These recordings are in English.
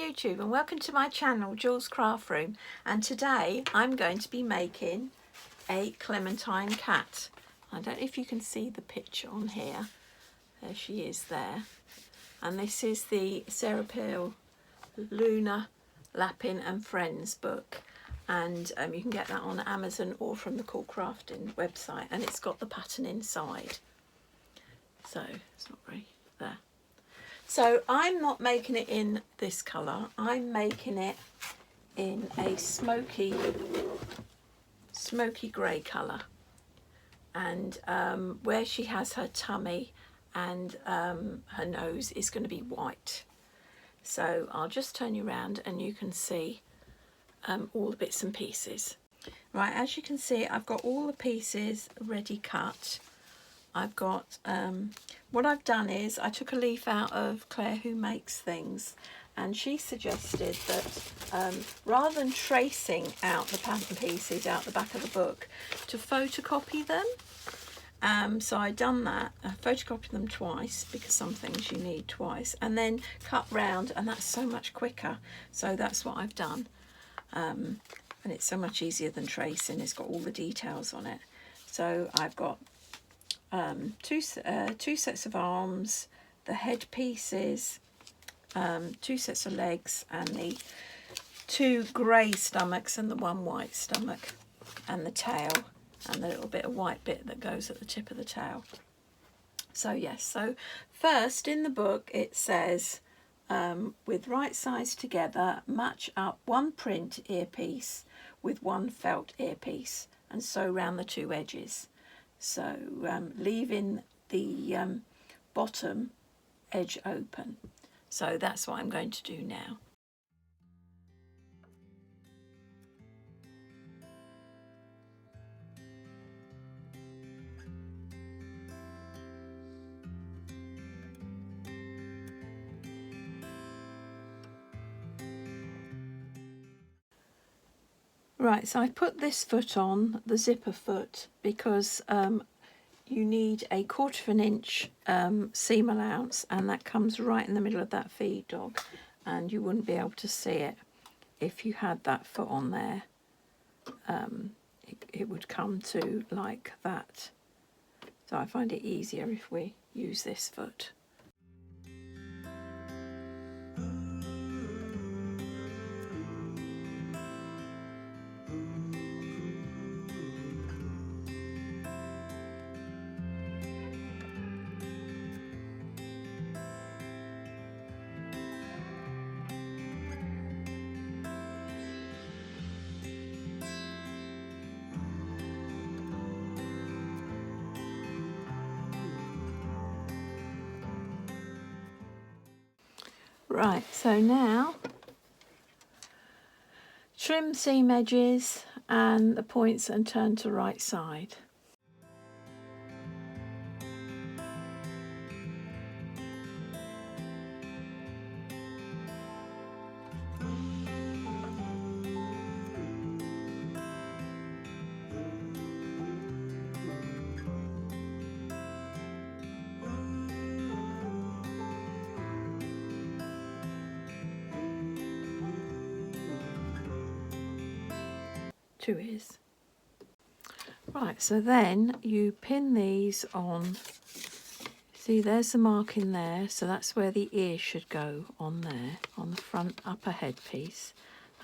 YouTube and welcome to my channel, Jules Craft Room, and today I'm going to be making a Clementine cat. I don't know if you can see the picture on here. There she is there. And this is the Sarah Peel Luna Lapin and Friends book, and you can get that on Amazon or from the Cool Crafting website, and it's got the pattern inside. So it's not very there. So I'm not making it in this colour, I'm making it in a smoky grey colour, and where she has her tummy and her nose is going to be white. So I'll just turn you around and you can see all the bits and pieces. Right, as you can see, I've got all the pieces ready cut. I've got, what I've done is I took a leaf out of Claire Who Makes Things, and she suggested that rather than tracing out the pattern pieces out the back of the book, to photocopy them. So I've done that. I photocopied them twice because some things you need twice, and then cut round, and that's so much quicker. So that's what I've done, and it's so much easier than tracing. It's got all the details on it. So I've got two sets of arms, the head pieces, 2 sets of legs, and the 2 grey stomachs and the 1 white stomach, and the tail, and the little bit of white bit that goes at the tip of the tail. So yes, so first in the book it says, with right sides together, match up 1 print earpiece with 1 felt earpiece, and sew round the 2 edges. So leaving the bottom edge open. So that's what I'm going to do now. Right, so I put this foot on, the zipper foot, because you need a 1/4 inch seam allowance, and that comes right in the middle of that feed dog, and you wouldn't be able to see it if you had that foot on there. It would come to like that. So I find it easier if we use this foot. Right, so now trim seam edges and the points and turn to right side. Two ears. Right, so then you pin these on. See, there's the mark in there, so that's where the ear should go, on there, on the front upper head piece,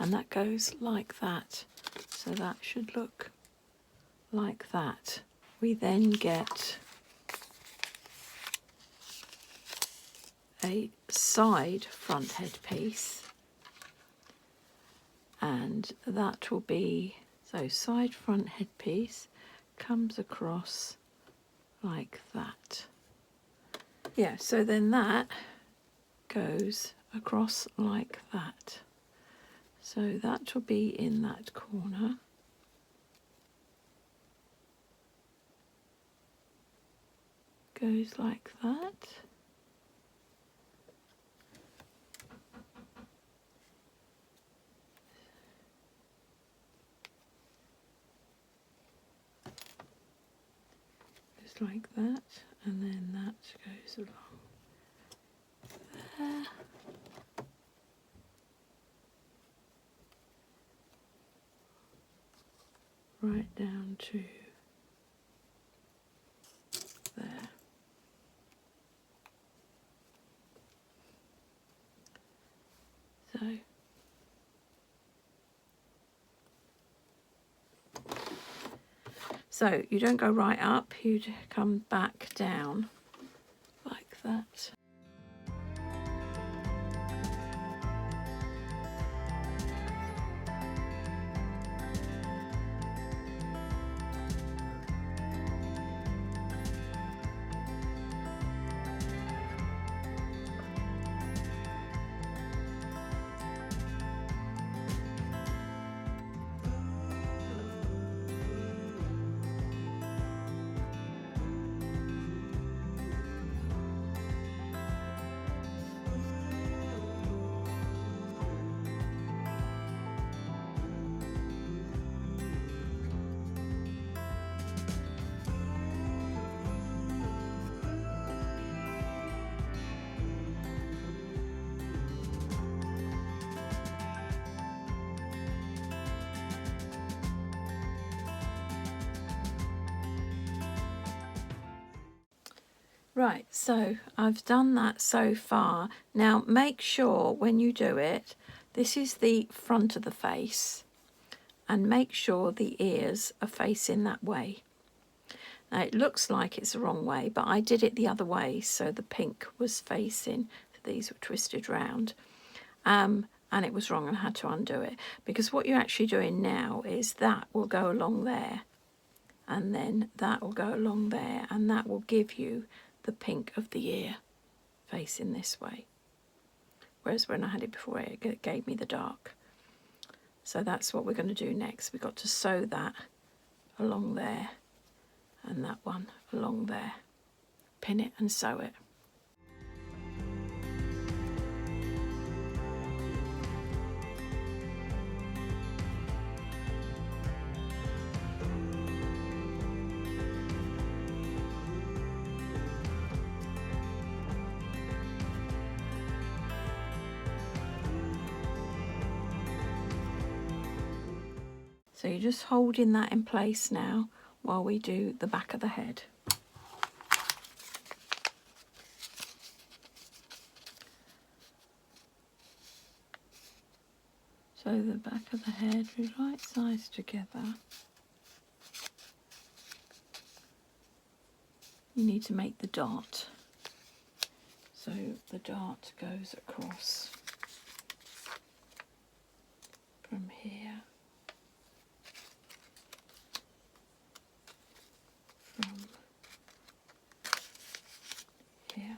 and that goes like that. So that should look like that. We then get a side front head piece, and that will be, so side front headpiece comes across like that. Yeah, so then that goes across like that. So that will be in that corner. Goes like that. Like that, and then that goes along there. right down to there. So you don't go right up, you come back down like that. Right, so I've done that so far. Now make sure when you do it, this is the front of the face, and make sure the ears are facing that way. Now it looks like it's the wrong way, but I did it the other way, so the pink was facing, these were twisted round, and it was wrong and I had to undo it, because what you're actually doing now is that will go along there, and then that will go along there, and that will give you the pink of the ear facing this way, whereas when I had it before it gave me the dark. So that's what we're going to do next. We've got to sew that along there and that one along there, pin it and sew it. So you're just holding that in place now while we do the back of the head. So the back of the head is right sides together. You need to make the dot. So the dot goes across from here. From here.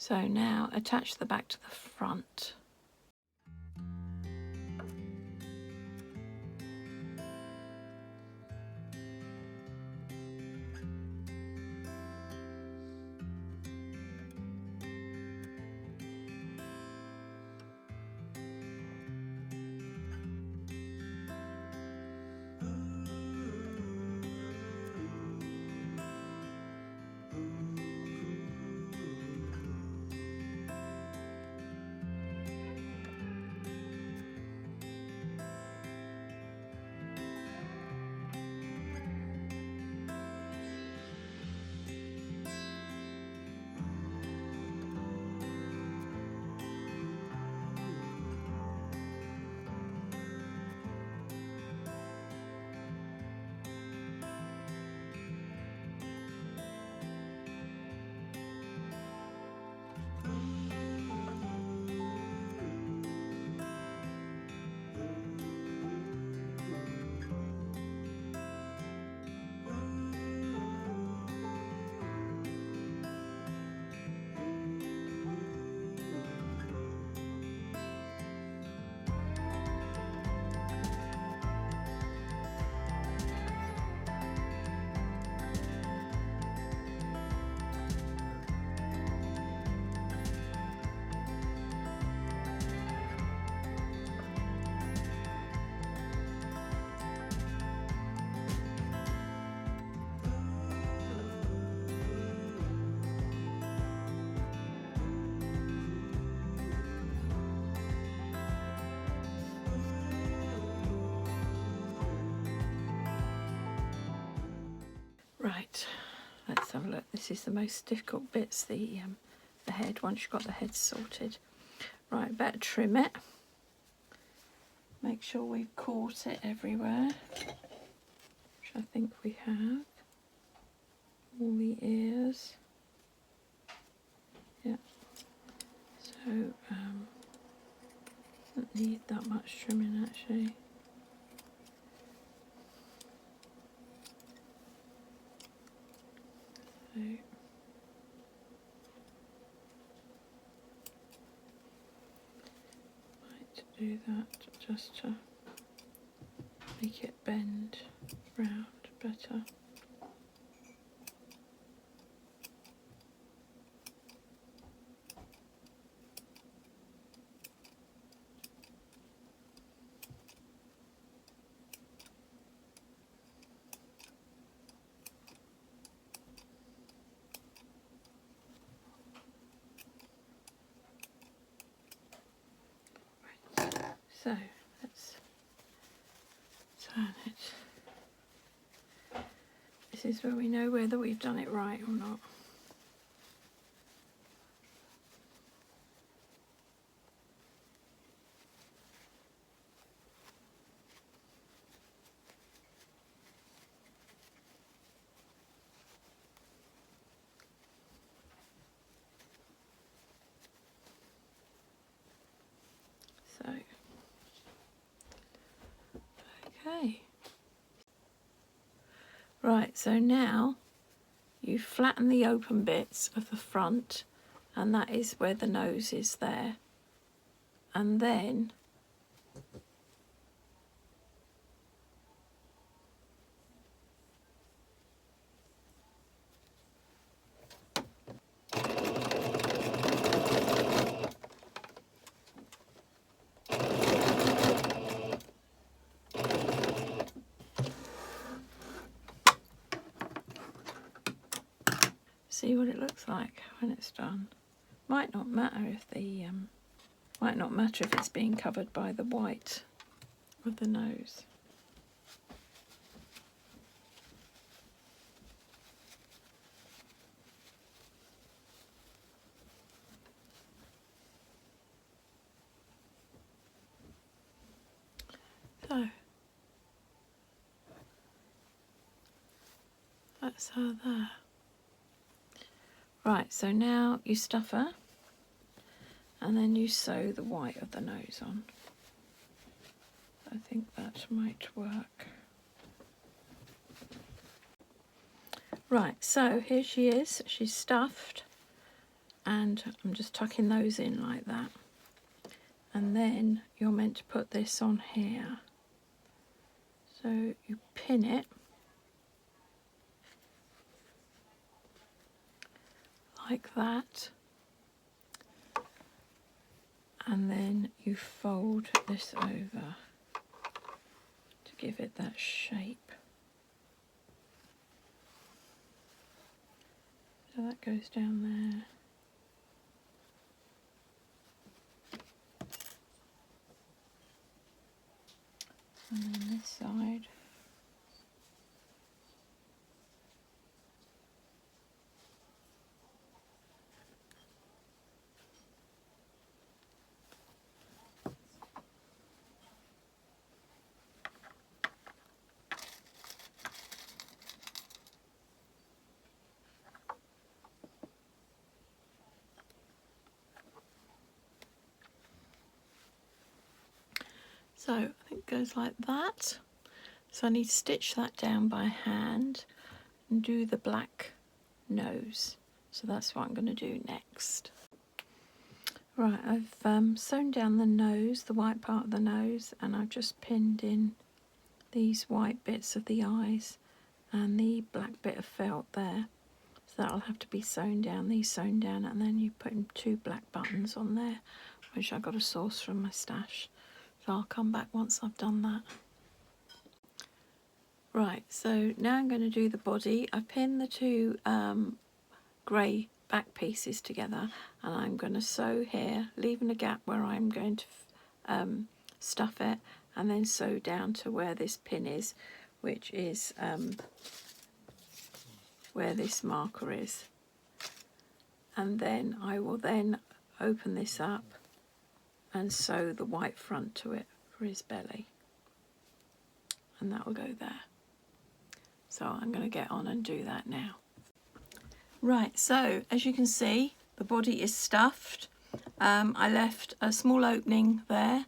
So now attach the back to the front. a look. This is the most difficult bits, the head, once you've got the head sorted. Right, better trim it. Make sure we've caught it everywhere, which I think we have. All the ears. Yeah. So, don't need that much trimming actually. So, do that just to make it bend round better. So let's turn it. This is where we know whether we've done it right or not. So, okay. Right, so now you flatten the open bits of the front, and that is where the nose is there. And then see what it looks like when it's done. Might not matter if it's being covered by the white of the nose. So that's her there. Right, so now you stuff her, and then you sew the white of the nose on. I think that might work. Right, so here she is. She's stuffed, and I'm just tucking those in like that. And then you're meant to put this on here. So you pin it like that, and then you fold this over to give it that shape. So that goes down there. And then this side. So I think it goes like that. So I need to stitch that down by hand and do the black nose. So that's what I'm going to do next. Right, I've sewn down the nose, the white part of the nose, and I've just pinned in these white bits of the eyes and the black bit of felt there. So that'll have to be sewn down, these sewn down, and then you put 2 black buttons on there, which I got a source from my stash. So I'll come back once I've done that. Right, so now I'm going to do the body. I've pinned the 2 grey back pieces together, and I'm going to sew here, leaving a gap where I'm going to stuff it, and then sew down to where this pin is, which is where this marker is, and then I will then open this up and sew the white front to it for his belly, and that will go there. So I'm going to get on and do that now. Right, so as you can see, the body is stuffed. I left a small opening there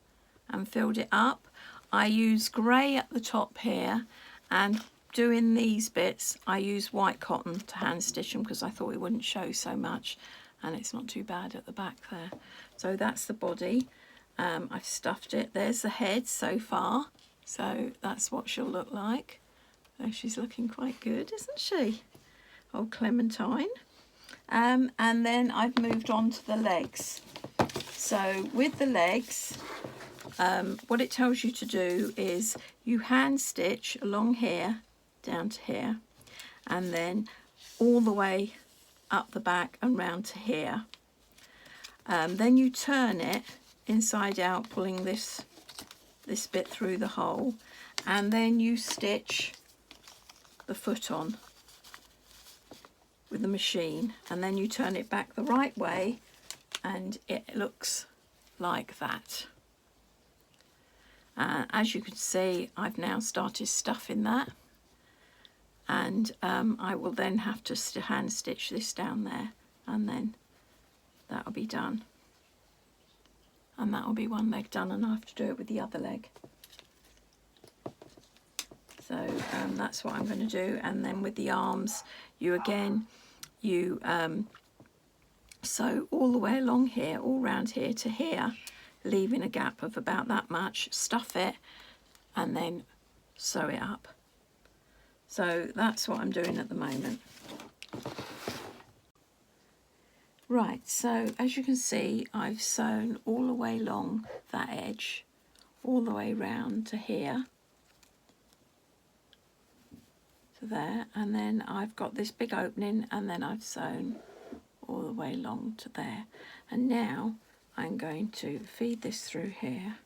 and filled it up. I use grey at the top here, and doing these bits I use white cotton to hand stitch them because I thought it wouldn't show so much, and it's not too bad at the back there. So that's the body. I've stuffed it. There's the head so far, so that's what she'll look like. So she's looking quite good, isn't she? Old Clementine. And then I've moved on to the legs. So with the legs, what it tells you to do is you hand stitch along here down to here, and then all the way up the back and round to here. Then you turn it inside out, pulling this bit through the hole, and then you stitch the foot on with the machine, and then you turn it back the right way and it looks like that. As you can see, I've now started stuffing that, and I will then have to hand stitch this down there, and then that'll be done, and that will be one leg done, and I have to do it with the other leg. So that's what I'm going to do. And then with the arms, you sew all the way along here, all round here to here, leaving a gap of about that much, stuff it, and then sew it up. So that's what I'm doing at the moment. Right, so as you can see, I've sewn all the way along that edge, all the way round to here, to there, and then I've got this big opening, and then I've sewn all the way along to there. And now I'm going to feed this through here,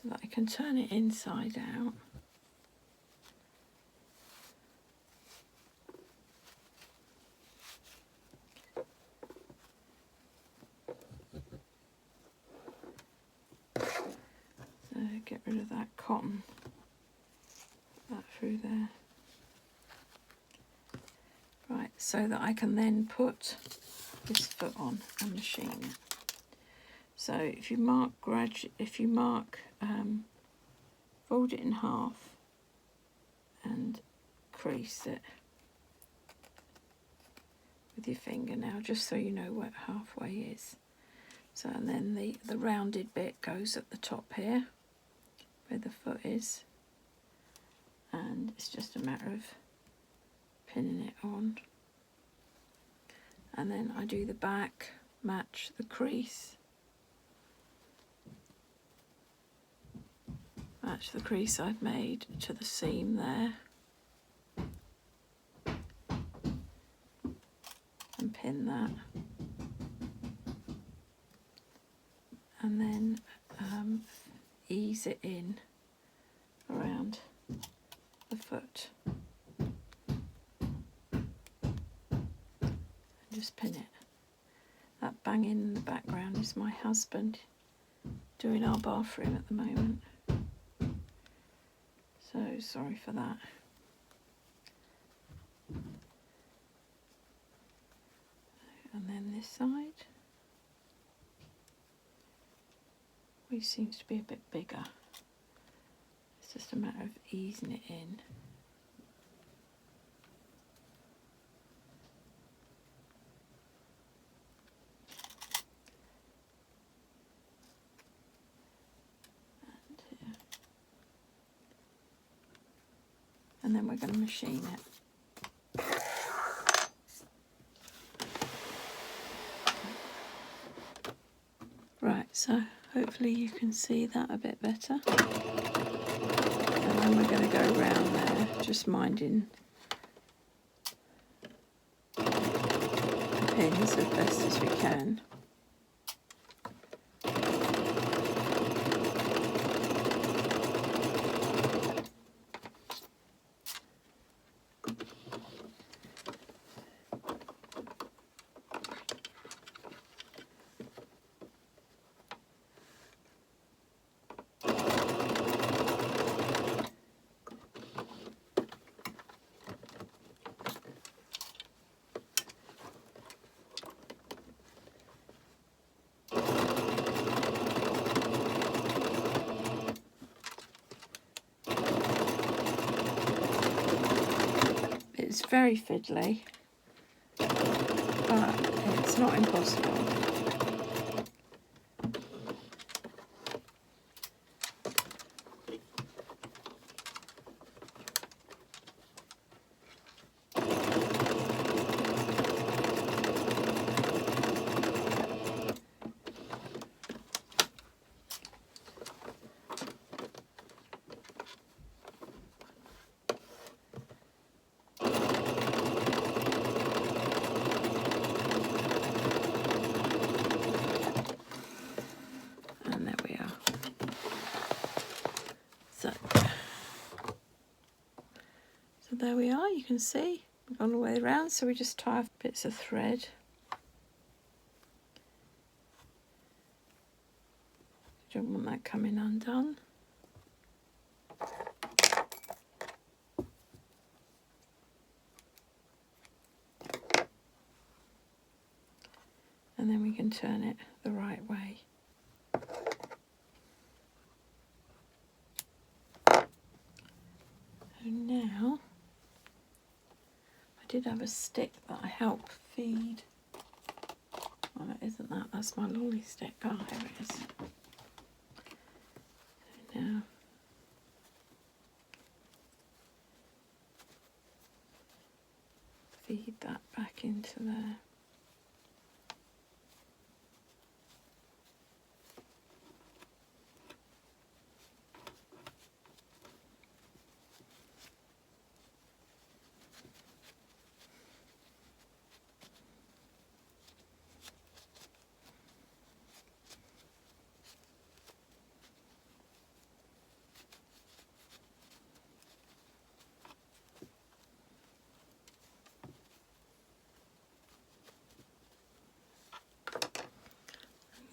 so that I can turn it inside out. So get rid of that cotton, put that through there. Right, so that I can then put this foot on and machine it. So if you mark fold it in half and crease it with your finger now, just so you know where halfway is. So, and then the rounded bit goes at the top here, where the foot is, and it's just a matter of pinning it on. And then I do the back, match the crease, match the crease I've made to the seam there, and pin that, and then ease it in around the foot. Just pin it. That banging in the background is my husband doing our bathroom at the moment, so sorry for that. And then this side, which seems to be a bit bigger. It's just a matter of easing it in. And then we're going to machine it. Right, so hopefully you can see that a bit better. And then we're going to go round there, just minding the pins as best as we can. It's very fiddly, but it's not impossible. There we are, you can see we've gone all the way around, so we just tie off bits of thread. Don't want that coming undone. And then we can turn it the right way. And now, I did have a stick that I help feed. Well, that isn't that, that's my lolly stick. Oh, here it is. So now, feed that back into there.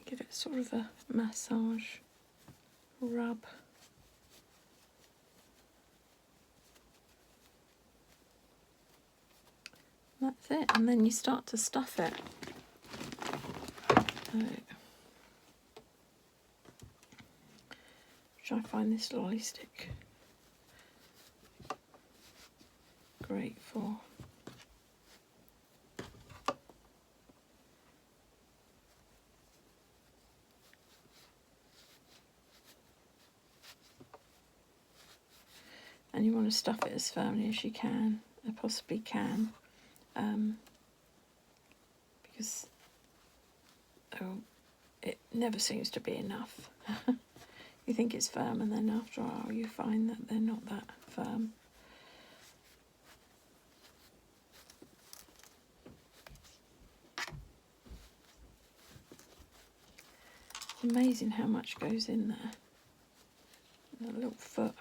Give it sort of a massage rub. That's it, and then you start to stuff it. Which I find this lolly stick great for. And you want to stuff it as firmly as you can, possibly can, because it never seems to be enough. You think it's firm, and then after a while you find that they're not that firm. It's amazing how much goes in there. That little foot.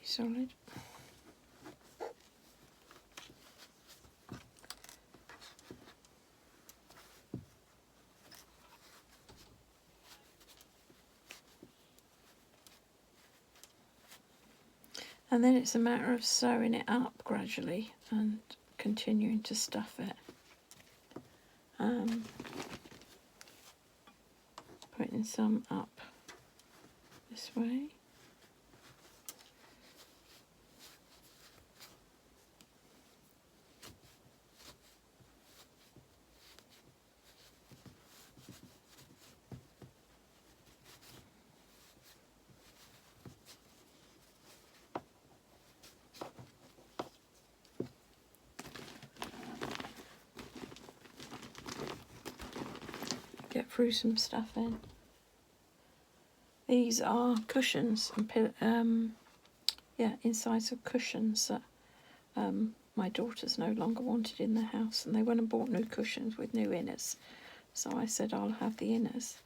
Solid. And then it's a matter of sewing it up gradually and continuing to stuff it. Putting some up this way. Get through some stuff in. These are cushions and insides of cushions that my daughters no longer wanted in the house, and they went and bought new cushions with new inners. So I said I'll have the inners,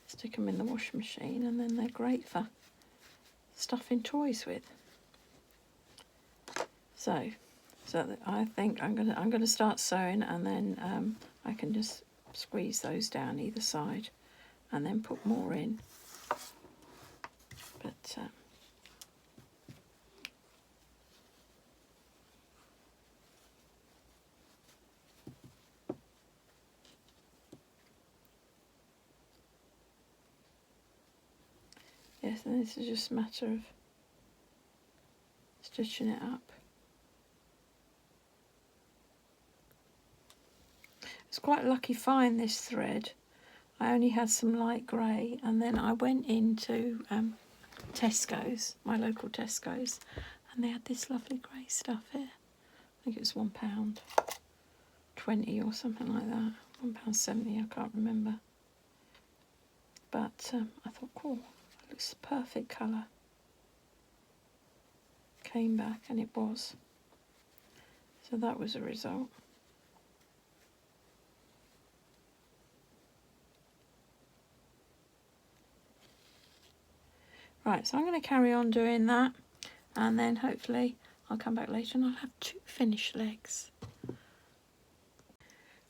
stick them in the washing machine, and then they're great for stuffing toys with. So I think I'm gonna start sewing, and then I can just squeeze those down either side and then put more in. But yes, and this is just a matter of stitching it up. It's quite a lucky find, this thread. I only had some light grey, and then I went into Tesco's, my local Tesco's, and they had this lovely grey stuff here. I think it was £1.20 or something like that. £1.70, I can't remember. But I thought, cool, it looks a perfect colour. Came back and it was. So that was a result. Right, so I'm going to carry on doing that, and then hopefully I'll come back later and I'll have 2 finished legs.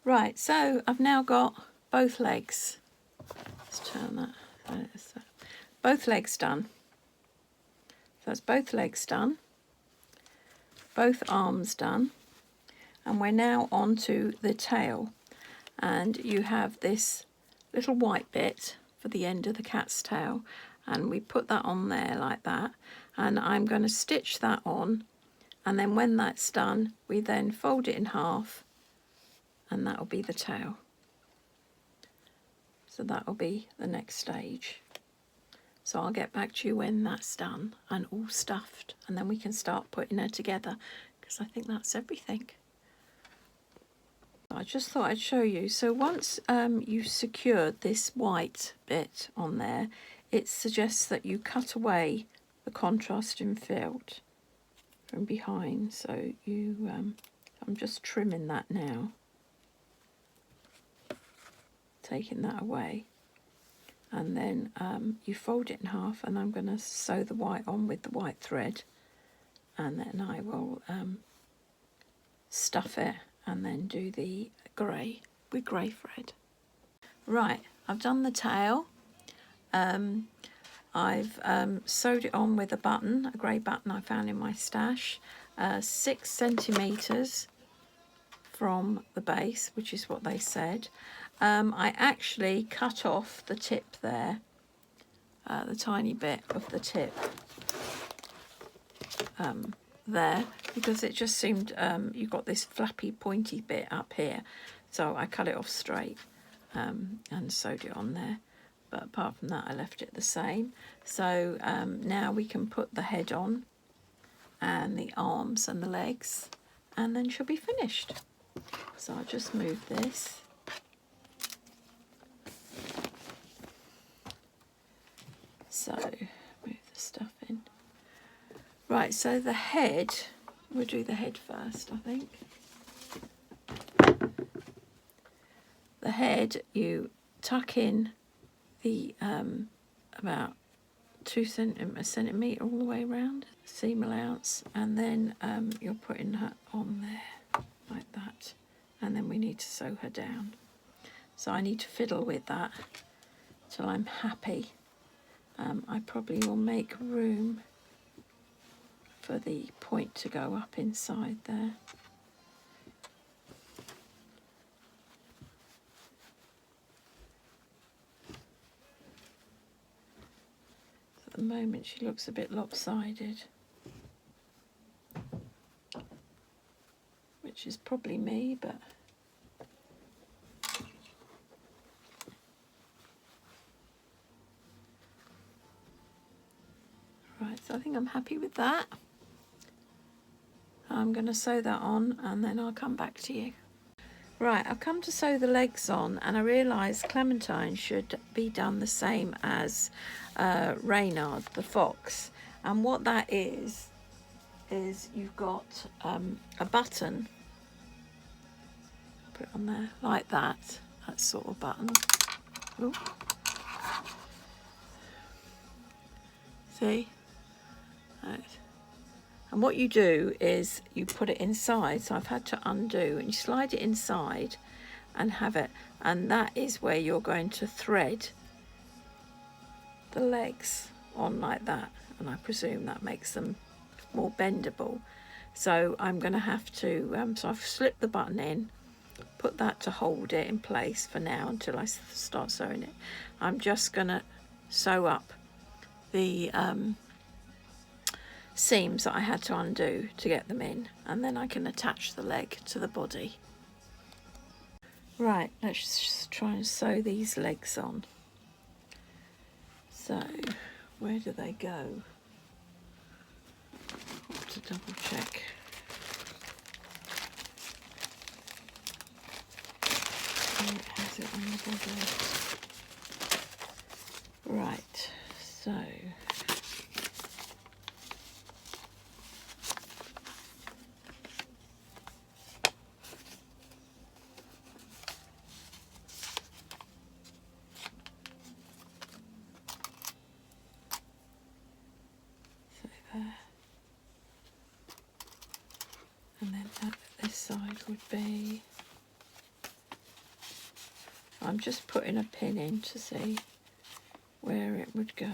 Right, so I've now got both legs. Let's turn that. Both legs done. So that's both legs done, both arms done, and we're now on to the tail. And you have this little white bit for the end of the cat's tail, and we put that on there like that, and I'm going to stitch that on, and then when that's done we then fold it in half, and that'll be the tail. So that'll be the next stage. So I'll get back to you when that's done and all stuffed, and then we can start putting her together, because I think that's everything. I just thought I'd show you. So once you've secured this white bit on there, it suggests that you cut away the contrasting field from behind. So you, I'm just trimming that now, taking that away, and then you fold it in half, and I'm going to sew the white on with the white thread, and then I will stuff it and then do the grey with grey thread. Right, I've done the tail. I've sewed it on with a button, a grey button I found in my stash, 6 centimetres from the base, which is what they said. I actually cut off the tip there, the tiny bit of the tip there, because it just seemed you've got this flappy pointy bit up here, so I cut it off straight and sewed it on there. But apart from that, I left it the same. So now we can put the head on and the arms and the legs, and then she'll be finished. So I'll just move this. So move the stuff in. Right, so the head, we'll do the head first, I think. The head, you tuck in the about 2 centimetre all the way around, seam allowance, and then you're putting her on there like that, and then we need to sew her down. So I need to fiddle with that till I'm happy. I probably will make room for the point to go up inside there. At the moment she looks a bit lopsided, which is probably me, but right, so I think I'm happy with that. I'm going to sew that on and then I'll come back to you. Right, I've come to sew the legs on, and I realised Clementine should be done the same as Reynard the fox. And what that is you've got a button, put it on there like that sort of button. Ooh. See? Right. And what you do is you put it inside, so I've had to undo, and you slide it inside, and have it, and that is where you're going to thread the legs on like that, and I presume that makes them more bendable. So I'm going to have to so I've slipped the button in, put that to hold it in place for now until I start sewing it. I'm just going to sew up the seams that I had to undo to get them in, and then I can attach the leg to the body. Right, let's just try and sew these legs on. So where do they go? I have to double check. It has it on the body. Right, so there. And then this side would be, I'm just putting a pin in to see where it would go.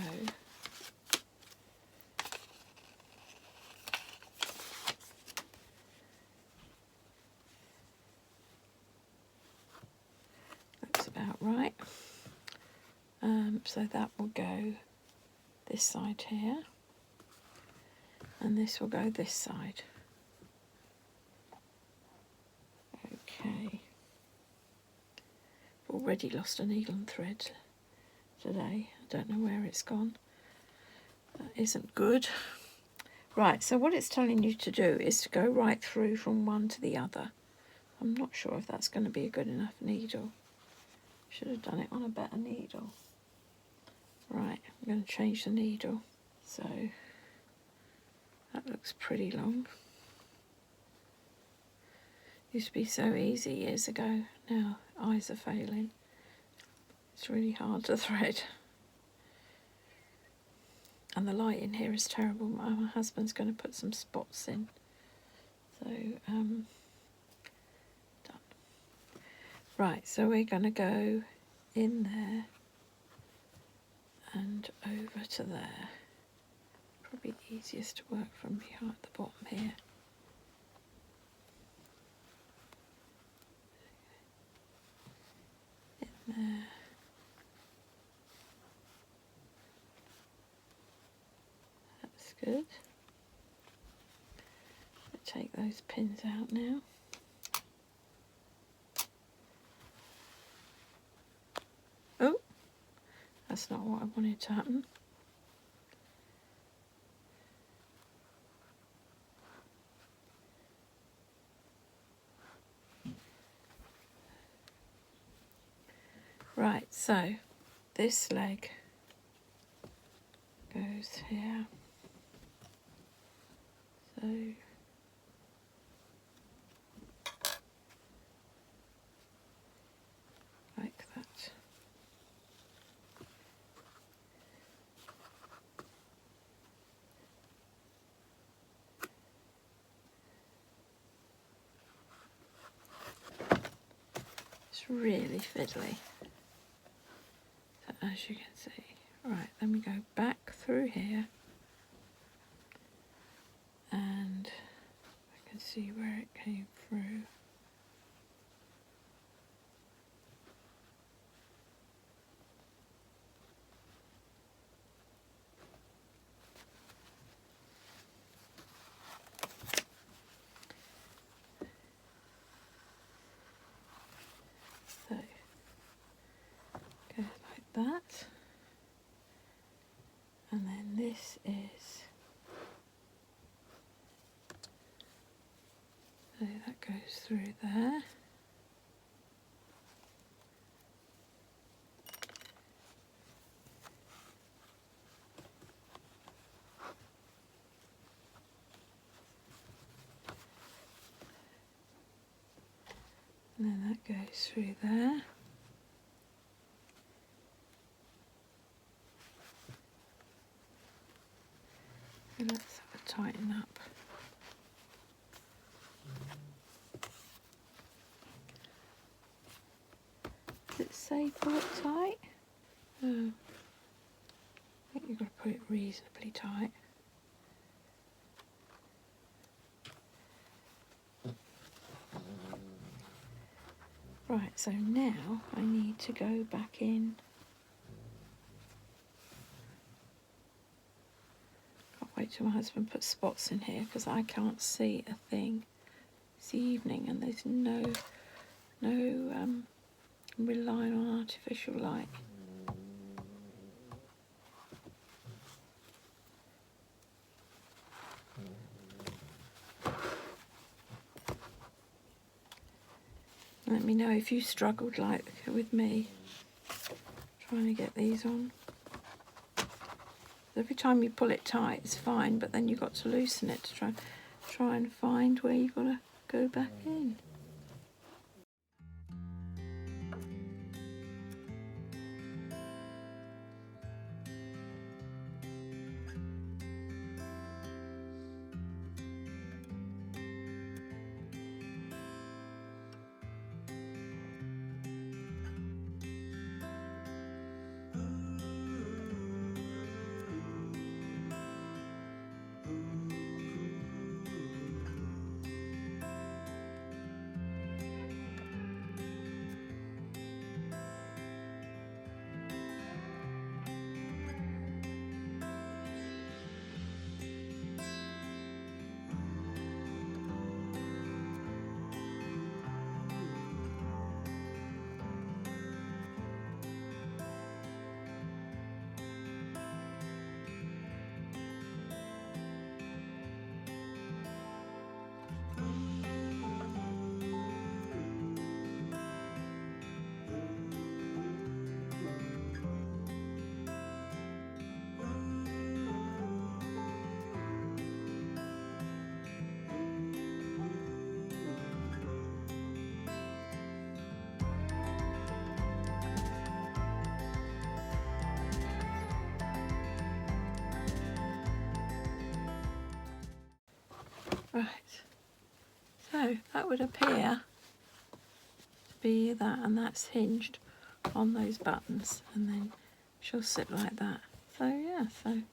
That's about right. So that will go this side here, and this will go this side. Okay. Already lost a needle and thread today. I don't know where it's gone. That isn't good. Right, so what it's telling you to do is to go right through from one to the other. I'm not sure if that's going to be a good enough needle. Should have done it on a better needle. Right, I'm going to change the needle. So that looks pretty long. Used to be so easy years ago. Now eyes are failing. It's really hard to thread. And the light in here is terrible. My husband's going to put some spots in. So, done. Right, so we're going to go in there and over to there. Probably easiest to work from behind the bottom here. In there. That's good. I'll take those pins out now. Oh, that's not what I wanted to happen. Right, so this leg goes here. So like that. It's really fiddly, as you can see. Right, then we go back through here, and I can see where it came through. So, goes like that. And then this is, so that goes through there. And then that goes through there. And let's have a tighten up. say pull it tight? Oh, I think you've got to put it reasonably tight. Right, so now I need to go back in. Can't wait till my husband puts spots in here because I can't see a thing. It's the evening and there's no relying on artificial light. Let me know if you struggled like with me trying to get these on. Every time you pull it tight it's fine, but then you've got to loosen it to try and find where you've got to go back in. Right, so that would appear to be that, and that's hinged on those buttons, and then she'll sit like that. So yeah, so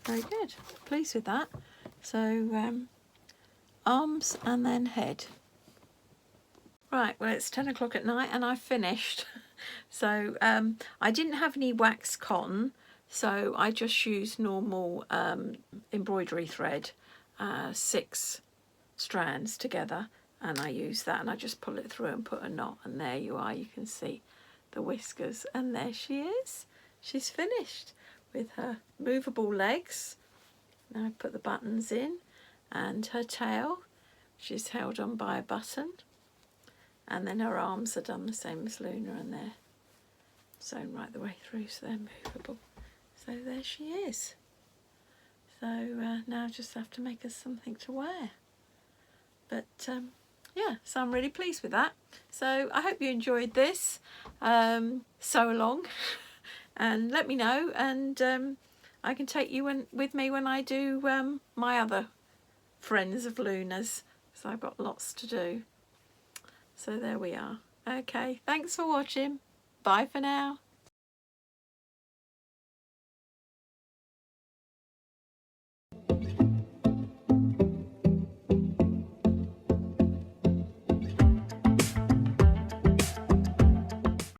very good, pleased with that. So arms and then head. Right, well it's 10 o'clock at night and I've finished. So I didn't have any wax cotton, so I just used normal embroidery thread. 6 strands together, and I use that and I just pull it through and put a knot, and there you are, you can see the whiskers, and there she is. She's finished with her movable legs. Now I put the buttons in, and her tail, she's held on by a button, and then her arms are done the same as Luna, and they're sewn right the way through so they're movable. So there she is. So now I just have to make us something to wear. But yeah, so I'm really pleased with that. So I hope you enjoyed this sew along, and let me know, and I can take you with me when I do my other friends of Luna's, so I've got lots to do. So there we are. Okay, thanks for watching. Bye for now.